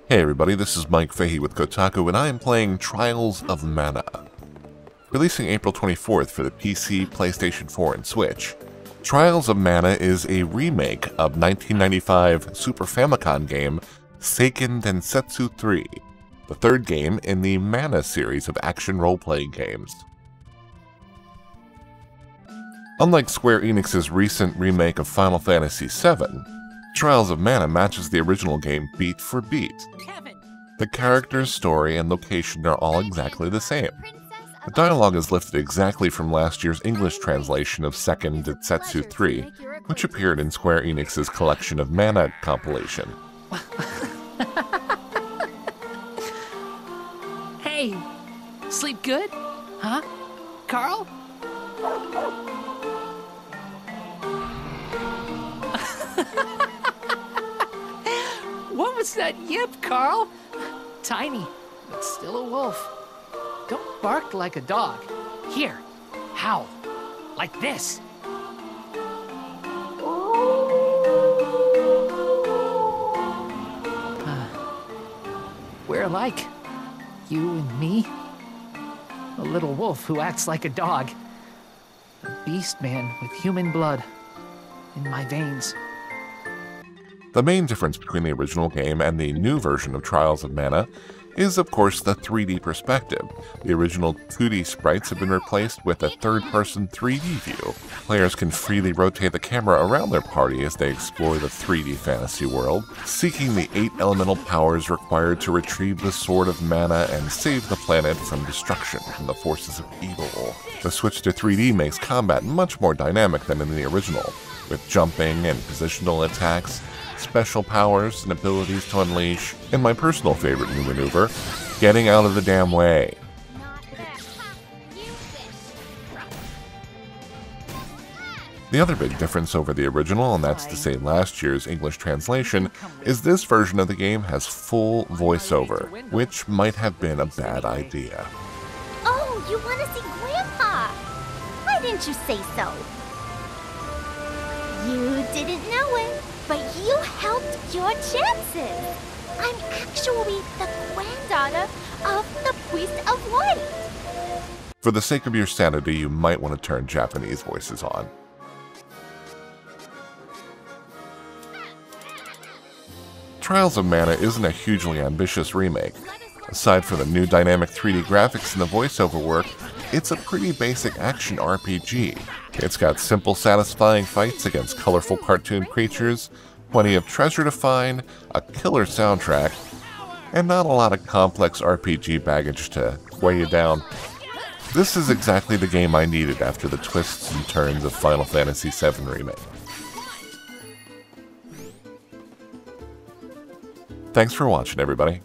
Hey everybody, this is Mike Fahey with Kotaku, and I am playing Trials of Mana. Releasing April 24th for the PC, PlayStation 4, and Switch, Trials of Mana is a remake of 1995 Super Famicom game Seiken Densetsu 3, the third game in the Mana series of action role-playing games. Unlike Square Enix's recent remake of Final Fantasy VII, Trials of Mana matches the original game beat for beat. The characters, story, and location are all exactly the same. The dialogue is lifted exactly from last year's English translation of Seiken Densetsu 3, which appeared in Square Enix's Collection of Mana compilation. Hey, sleep good? Huh? Carl? What was that yip, Carl? Tiny, but still a wolf. Don't bark like a dog. Here, howl. Like this. We're alike. You and me. A little wolf who acts like a dog. A beast man with human blood in my veins. The main difference between the original game and the new version of Trials of Mana is, of course, the 3D perspective. The original 2D sprites have been replaced with a third-person 3D view. Players can freely rotate the camera around their party as they explore the 3D fantasy world, seeking the 8 elemental powers required to retrieve the Sword of Mana and save the planet from destruction from the forces of evil. The switch to 3D makes combat much more dynamic than in the original, with jumping and positional attacks, special powers and abilities to unleash, and my personal favorite new maneuver, getting out of the damn way. The other big difference over the original, and that's to say last year's English translation, is this version of the game has full voiceover, which might have been a bad idea. Oh, you want to see Grandpa? Why didn't you say so? You didn't know it, but you helped your chances. I'm actually the granddaughter of the Priest of Light. For the sake of your sanity, you might want to turn Japanese voices on. Trials of Mana isn't a hugely ambitious remake. Aside from the new dynamic 3D graphics and the voiceover work, it's a pretty basic action RPG. It's got simple, satisfying fights against colorful cartoon creatures, plenty of treasure to find, a killer soundtrack, and not a lot of complex RPG baggage to weigh you down. This is exactly the game I needed after the twists and turns of Final Fantasy VII Remake. Thanks for watching, everybody.